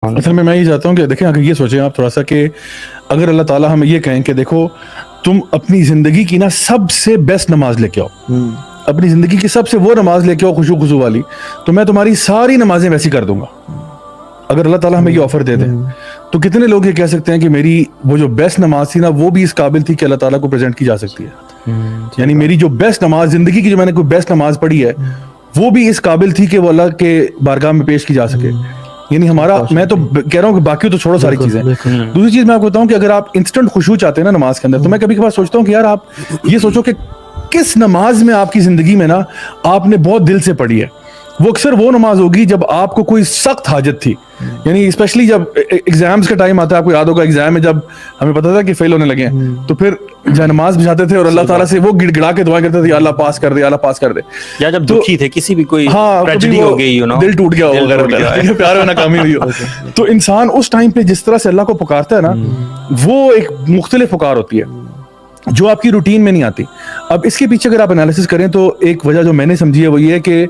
اصل میں یہ چاہتا ہوں کہ دیکھیں اگر یہ سوچیں آپ تھوڑا سا کہ اگر اللہ تعالیٰ ہمیں یہ کہیں کہ دیکھو تم اپنی زندگی کی نا سب سے بیسٹ نماز لے کے آؤ، اپنی زندگی کی سب سے وہ نماز لے کے آؤ خشوع خضوع والی، تو میں تمہاری ساری نمازیں ویسی کر دوں گا. اگر اللہ تعالیٰ ہمیں یہ آفر دے دے تو کتنے لوگ یہ کہہ سکتے ہیں کہ میری وہ جو بیسٹ نماز تھی نا وہ بھی اس قابل تھی کہ اللہ تعالیٰ کو پریزنٹ کی جا سکتی ہے. یعنی میری جو بیسٹ نماز زندگی کی جو میں نے کوئی بیسٹ نماز پڑھی ہے وہ بھی اس قابل تھی کہ وہ اللہ کے بارگاہ میں پیش کی جا سکے. یعنی ہمارا میں تو کہہ رہا ہوں کہ باقی تو چھوڑو ساری چیزیں. دوسری چیز میں آپ کو بتاؤں کہ اگر آپ انسٹنٹ خشوع چاہتے ہیں نا نماز کے اندر، تو میں کبھی کبھار سوچتا ہوں کہ یار آپ یہ سوچو کہ کس نماز میں آپ کی زندگی میں نا آپ نے بہت دل سے پڑھی ہے. وہ اکثر وہ نماز ہوگی جب آپ کو کوئی سخت حاجت تھی، یعنی اسپیشلی جب ایگزامز کا ٹائم آتا ہے. آپ کو یاد ہوگا ایگزام میں جب ہمیں پتا تھا کہ فیل ہونے لگے ہیں تو پھر جہاں نماز بچھاتے تھے اور اللہ تعالیٰ سے وہ گڑ گڑا کے دعائیں کرتے تھے، اللہ پاس کر دے، اللہ پاس کر دے. یا جب دکھی تھے کسی بھی کوئی ٹریجڈی ہو گئی، دل ٹوٹ گیا ہو، پیار میں ناکامی ہوئی ہو، تو انسان اس ٹائم پہ جس طرح سے اللہ کو پکارتا ہے نا وہ ایک مختلف پکار ہوتی ہے جو آپ کی روٹین میں نہیں آتی. اب اس کے پیچھے اگر آپ انالیسس کریں تو ایک وجہ جو میں نے سمجھی ہے وہ یہ ہے کہ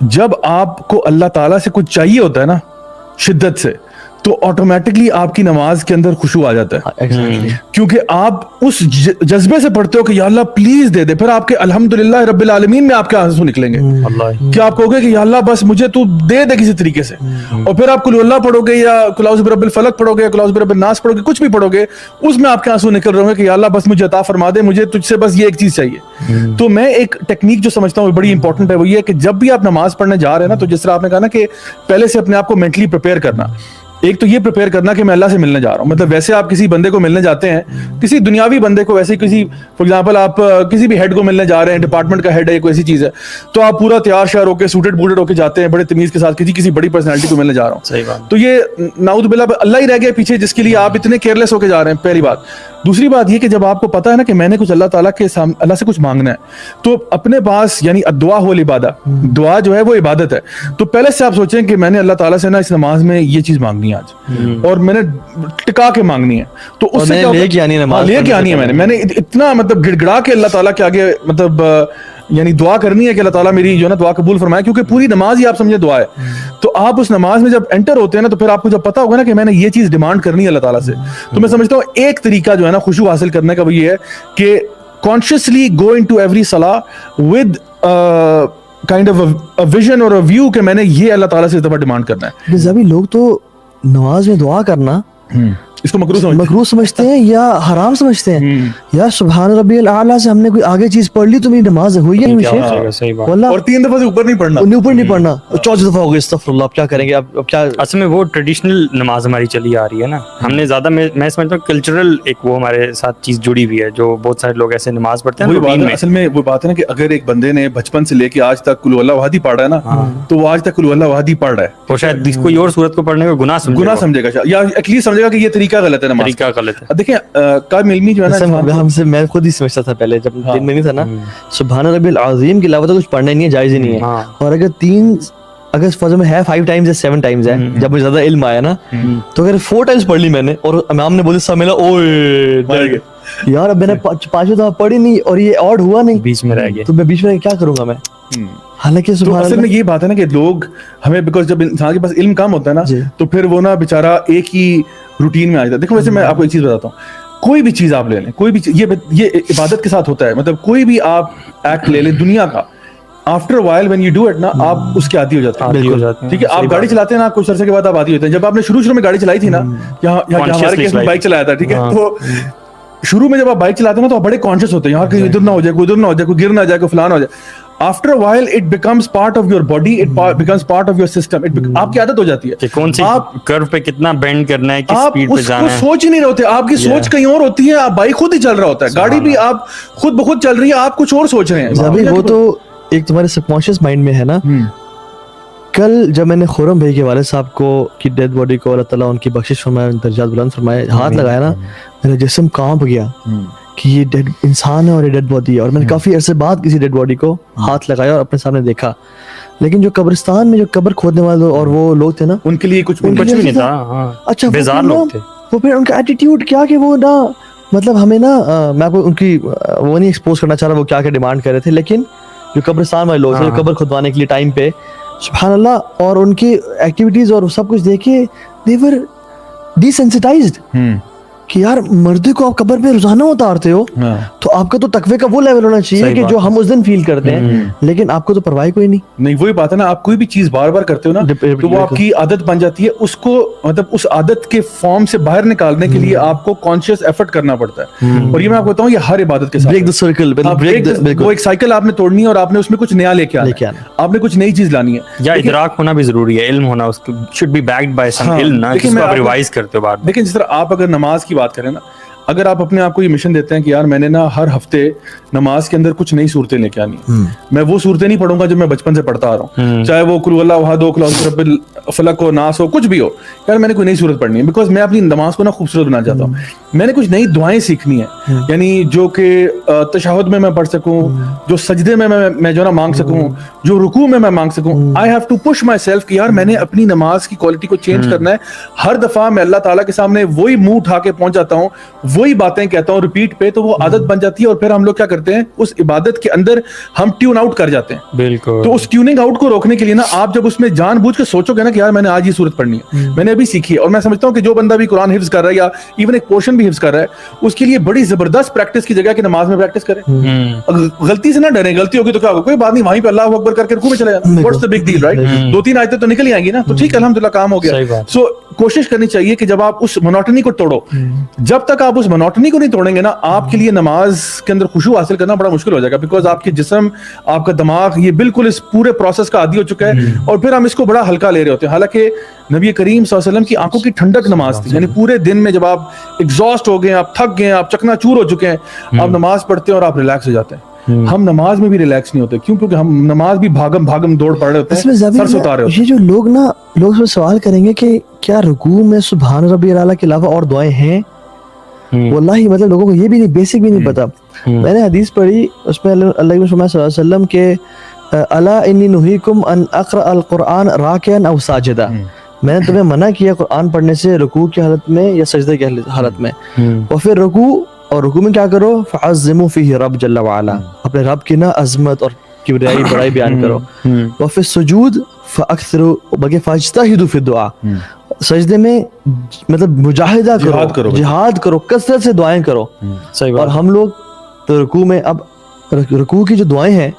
جب آپ کو اللہ تعالیٰ سے کچھ چاہیے ہوتا ہے نا شدت سے، تو آٹومیٹکلی آپ کی نماز کے اندر خشوع آ جاتا ہے، کیونکہ آپ اس جذبے سے پڑھتے ہو کہ یا اللہ پلیز دے دے. پھر آپ کے الحمدللہ رب العالمین میں آپ کے آنسو نکلیں گے کہ آپ کہو گے کہ یا اللہ بس مجھے تو دے دے کسی طریقے سے. اور پھر آپ قل اللہ پڑھو گے یا قل اعوذ برب الفلق پڑھو گے یا قل اعوذ برب الناس پڑھو گے، کچھ بھی پڑھو گے اس میں آپ کے آنسو نکل رہے ہوں گے کہ یا اللہ بس مجھے عطا فرما دے، مجھے تجھ سے بس یہ ایک چیز چاہیے. تو میں ایک ٹیکنیک جو سمجھتا ہوں بڑی امپورٹنٹ ہے وہ یہ ہے کہ جب بھی آپ نماز پڑھنے جا رہے ہیں نا، تو جس طرح آپ نے کہا نا کہ پہلے سے اپنے آپ کو مینٹلی پریپیئر کرنا. ایک تو یہ پریپیئر کرنا کہ میں اللہ سے ملنے جا رہا ہوں. مطلب ویسے آپ کسی بندے کو ملنے جاتے ہیں، کسی دنیاوی بندے کو، ویسے کسی فار ایگزامپل آپ کسی بھی ہیڈ کو ملنے جا رہے ہیں، ڈپارٹمنٹ کا ہیڈ ہے کوئی ایسی چیز ہے، تو آپ پورا تیار شیار ہو کے سوٹڈ بوٹڈ ہو کے جاتے ہیں بڑے تمیز کے ساتھ، کسی بڑی پرسنالٹی کو ملنے جا رہا ہوں. صحیح بات. تو یہ نعوذ باللہ اللہ ہی رہ گیا پیچھے جس کے لیے آپ اتنے کیئرلیس ہو کے جا رہے ہیں، پہلی بات. دوسری بات یہ کہ جب آپ کو پتا ہے نا کہ میں نے کچھ اللہ تعالیٰ کے سامنے اللہ سے کچھ مانگنا ہے، تو اپنے پاس یعنی الدعاء هو العبادہ، دعا جو ہے وہ عبادت ہے. تو پہلے سے آپ سوچیں کہ میں نے اللہ تعالیٰ سے نا اس نماز میں یہ چیز مانگنی ہے آج، اور میں نے ٹکا کے مانگنی ہے. تو اس سے لے کے آنی ہے، میں نے اتنا مطلب گڑ گڑا کے اللہ تعالیٰ کے آگے مطلب یعنی دعا کرنی ہے کہ اللہ تعالیٰ میری جو ہے نا دعا قبول فرمائے، کیونکہ پوری نماز ہی آپ سمجھے دعا ہے. تو آپ اس نماز میں جب انٹر ہوتے ہیں نا تو پھر آپ کو جب پتا ہوگا نا کہ میں نے یہ چیز ڈیمانڈ کرنی ہے اللہ تعالیٰ سے، تو میں سمجھتا ہوں ایک طریقہ جو ہے نا خشوع حاصل کرنے کا وہ یہ ہے کہ کانشیسلی گو انٹو ایوری صلاح with kind of a vision اور اے ویو کہ میں نے یہ اللہ تعالیٰ سے اس دفعہ ڈیمانڈ کرنا ہے. سبھی لوگ تو نماز میں دعا کرنا اس کو مکروہ سمجھتے ہیں یا حرام سمجھتے ہیں. یا سبحان ربی الاعلیٰ سے ہم نے کوئی آگے چیز پڑھ لی تو میری نماز ہوئی ہے اور 3 دفعہ سے اوپر نہیں پڑھنا، اوپر نہیں پڑھنا، 14 دفعہ ہو گئی استغفر اللہ. اب کیا کریں گے؟ اب کیا اصل میں وہ ٹریڈیشنل نماز ہماری چلی آ رہی ہے نا، ہم نے زیادہ میں سمجھتا ہوں کلچرل ایک وہ ہمارے ساتھ چیز جڑی ہوئی ہے جو بہت سارے لوگ ایسے نماز پڑھتے ہیں. اصل میں وہ بات ہے نا کہ اگر ایک بندے نے بچپن سے لے کے آج تک قل اللہ احد ہی پڑھا ہے نا، تو وہ آج تک قل اللہ احد ہی پڑھ رہا ہے، وہ شاید کوئی اور صورت کو پڑھنے کا گناہ سمجھے گا یا ایٹ لیسٹ سمجھے گا کہ یہ طریقہ غلط ہے نماز کا. دیکھیں قائم علمی جو ہے نا، ہم سے میں خود ہی سمجھتا تھا پہلے جب دن میں نہیں تھا نا، سبحان ربی العظیم کے علاوہ تو کچھ پڑھنا نہیں ہے، جائز ہی نہیں ہے. اور اگر فضل میں ہے 5 times یا 7 times ہے، جب مجھے زیادہ علم آیا نا، تو اگر 4 times پڑھ لی میں نے اور امام نے بولے سب ملا اوئے یار اب میں نے 5 دفعہ پڑھی نہیں اور یہ آڈ ہوا نہیں، بیچ میں رہ گیا، تو میں بیچ میں کیا کروں گا میں؟ حالانکہ اصل میں یہ بات ہے نا کہ لوگ ہمیں بیکاز جب انسان کے پاس علم کم ہوتا ہے نا تو پھر وہ نا بیچارہ ایک ہی روٹین میں آ جاتا ہے. دیکھو ویسے میں آپ کو ایک چیز بتاتا ہوں، کوئی بھی چیز آپ لے لیں، کوئی بھی یہ عبادت کے ساتھ ہوتا ہے. مطلب کوئی بھی آپ ایکٹ لے لیں دنیا کا، after while when you do it نا آپ اس کے عادی ہو جاتے ہیں. ٹھیک ہے، آپ گاڑی چلاتے ہیں نا کچھ عرصے کے بعد آپ عادی ہوتے ہیں. جب آپ نے شروع میں گاڑی چلائی تھی نا، ہمارے کیس میں بائک چلایا تھا، ٹھیک ہے، تو شروع میں جب آپ بائک چلاتے ہیں نا تو آپ بڑے کانشیس ہوتے ہیں، یہاں کہیں ادھر نہ ہو جائے، کوئی ادھر نہ ہو جائے، کوئی گر نہ جائے، کوئی فلان ہو جائے. After a while it becomes part of your body, it becomes part of your system. آپ کی عادت ہو جاتی ہے کہ کون سی کرو پہ کتنا بینڈ کرنا ہے، کس سپیڈ پہ جانا ہے. آپ سوچ ہی نہیں رہے ہوتے، آپ کی سوچ کہیں اور ہوتی ہے. آپ بائک خود ہی چل رہا ہوتا ہے، گاڑی بھی آپ خود بخود چل رہی ہے، آپ کچھ اور سوچ رہے ہیں. وہ تو ایک تمہارے سب کانشیس مائنڈ میں ہے نا. کل جب میں نے خرم بھائی کے والد صاحب کو کی ڈیڈ باڈی کو اللہ تعالیٰ ان کی بخشش فرمائے، درجات بلند فرمائے، ہاتھ لگایا نا، میرا جسم کانپ گیا کہ یہ ڈیڈ انسان ہے اور یہ ڈیڈ باڈی ہے. اور میں نے کافی عرصے بعد کسی ڈیڈ باڈی کو ہاتھ لگایا اور اپنے سامنے دیکھا. لیکن جو قبرستان میں جو قبر کھودنے والے اور وہ لوگ تھے نا، ان کے لیے کچھ بھی نہیں تھا. اچھا بیزار لوگ تھے وہ. پھر ان کا ایٹیٹیوڈ کیا کہ وہ نا مطلب ہمیں نا، میں آپ کو ان کی وہ نہیں ایکسپوز کرنا چاہ رہا وہ کیا ڈیمانڈ کر رہے تھے، لیکن جو قبرستان والے لوگ تھے جو قبر کھودوانے کے لیے ٹائم پہ سبحان اللہ. اور ان کی ایکٹیویٹیز اور سب کچھ دیکھے they were desensitized کہ یار مردے کو آپ قبر پہ روزانہ اتارتے ہو تو آپ کا تو تقوی کا وہ لیول ہونا چاہیے کہ جو ہم اس دن فیل کرتے ہیں, لیکن آپ کو تو پرواہ کوئی نہیں. وہی بات ہے نا, آپ کوئی بھی چیز بار بار کرتے ہو نا تو وہ آپ کی عادت بن جاتی ہے. اس کو مطلب اس عادت کے فارم سے باہر نکالنے کے لیے آپ کو کانشیس ایفرٹ کرنا پڑتا ہے. اور یہ میں آپ کو بتاؤں یہ ہر عبادت کے ساتھ بریک دی سرکل, وہ ایک سائیکل آپ نے توڑنی ہے اور آپ نے اس میں کچھ نیا لے کے آنا ہے, آپ نے کچھ نئی چیز لانی ہے. یا ادراک ہونا بھی ضروری ہے, علم ہونا, اس کو should be backed by some علم نا جس کو آپ ریوائز کرتے ہو بعد میں. لیکن جس طرح آپ اگر نماز کی بات کریں نا, اگر آپ اپنے آپ کو یہ مشن دیتے ہیں کہ یار میں نے نا ہر ہفتے نماز کے اندر کچھ نئی صورتیں لے کے آنی ہیں, میں وہ صورتیں نہیں پڑھوں گا جو میں بچپن سے پڑھتا آ رہا ہوں, چاہے وہ قل اللہ احد ہو, قل اعوذ برب الفلق ہو, ناس ہو, کچھ بھی ہو, یار میں نے کوئی نئی صورت پڑھنی ہے بیکاز میں اپنی نماز کو نا خوبصورت بنانا چاہتا ہوں. میں نے کچھ نئی دعائیں سیکھنی ہیں, یعنی جو کہ تشہد میں بڑھ سکوں, جو سجدے میں جو نا مانگ سکوں, جو رکوع میں مانگ سکوں. I have to push myself کہ یار میں نے اپنی نماز کی کوالٹی کو چینج کرنا ہے. ہر دفعہ میں اللہ تعالیٰ کے سامنے وہی منہ اٹھا کے پہنچ جاتا ہوں, وہی باتیں کہتا ہوں ریپیٹ پہ, تو وہ عادت بن جاتی ہے. اور پھر ہم لوگ کیا کرتے ہیں, اس عبادت کے اندر ہم ٹیون آؤٹ کر جاتے ہیں. بالکل. تو اس ٹیوننگ آؤٹ کو روکنے کے لیے نا آپ جب اس میں جان بوجھ کے سوچو گے نا کہ یار میں نے آج یہ صورت پڑھنی ہے, میں نے ابھی سیکھی ہے, اور میں سمجھتا ہوں کہ جو بندہ بھی قرآن حفظ کر رہا ہے یا ایون ایک پورشن بھی حفظ کر رہا ہے, اس کے لیے بڑی زبردست پریکٹس کی جگہ کہ نماز میں پریکٹس کرے. غلطی سے نہ ڈریں, غلطی ہوگی تو کیا ہوگا, کوئی بات نہیں, وہیں پہ اللہ اکبر کر کے رکوع میں چلے جانا, what's the big deal, right. 2-3 آیتیں تو نکل ہی آئیں گی نا, تو ٹھیک ہے الحمدللہ کام ہو گیا. سو کوشش کرنی چاہیے کہ جب آپ اس مونوٹنی کو توڑو, جب تک آپ اس مونوٹنی کو نہیں توڑیں گے نا, آپ کے لیے نماز کے اندر خشوع حاصل کرنا بڑا مشکل ہو جائے گا, بیکاز آپ کے جسم, آپ کا دماغ یہ بالکل اس پورے پروسیس کا عادی ہو چکا ہے, اور پھر ہم اس کو بڑا ہلکا لے رہے ہوتے ہیں. حالانکہ نبی کریم صلی اللہ علیہ وسلم کی آنکھوں کی ٹھنڈک نماز تھی, یعنی پورے دن میں جب آپ ایگزاسٹ ہو گئے ہیں, آپ تھک گئے ہیں, آپ چکنا چور ہو چکے ہیں, آپ نماز پڑھتے ہیں اور آپ ریلیکس ہو جاتے ہیں. ہم نماز میں بھی ریلیکس نہیں ہوتے, کیوں؟ کیونکہ ہم نماز بھی بھاگم دوڑ پڑھ رہے ہوتے ہیں, سر سے اتار رہے ہوتے ہیں. یہ جو لوگ نا, لوگ سوال کریں گے کہ کیا رکوع میں سبحان ربی الاعلیٰ کے علاوہ اور دعائیں ہیں؟ واللہ مطلب لوگوں کو یہ بھی نہیں, بیسک بھی نہیں پتا. میں نے حدیث پڑھی, اس میں اللہ کے صلی اللہ علیہ وسلم کے الا انی نہیکم ان اقرأ القرآن راکعا او ساجدا, میں نے تمہیں منع کیا قرآن پڑھنے سے رکوع کی حالت میں یا سجدے کی حالت میں. اور پھر رکوع میں کیا کرو, فعظموا فیہ رب جل وعلا, اپنے رب کی نا عظمت اور کبریائی بڑائی بیان کرو. وفی السجود فاکثروا, بلکہ فاجتہدوا فی الدعاء, سجدے میں مطلب مجاہدہ کرو, جہاد کرو, کثرت سے دعائیں کرو. اور ہم لوگ تو رکوع میں, اب رکوع کی جو دعائیں ہیں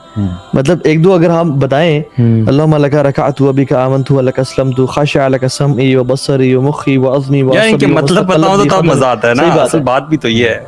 مطلب 1-2 اگر ہم بتائیں, اللہم لک رکعت وبک آمنت ولک اسلمت خاشع لک سمعی وبصری ومخی وعظمی وعصبی, مطلب پتہ ہو تو مزہ آتا ہے نا. اصل بات بھی تو یہ ہے.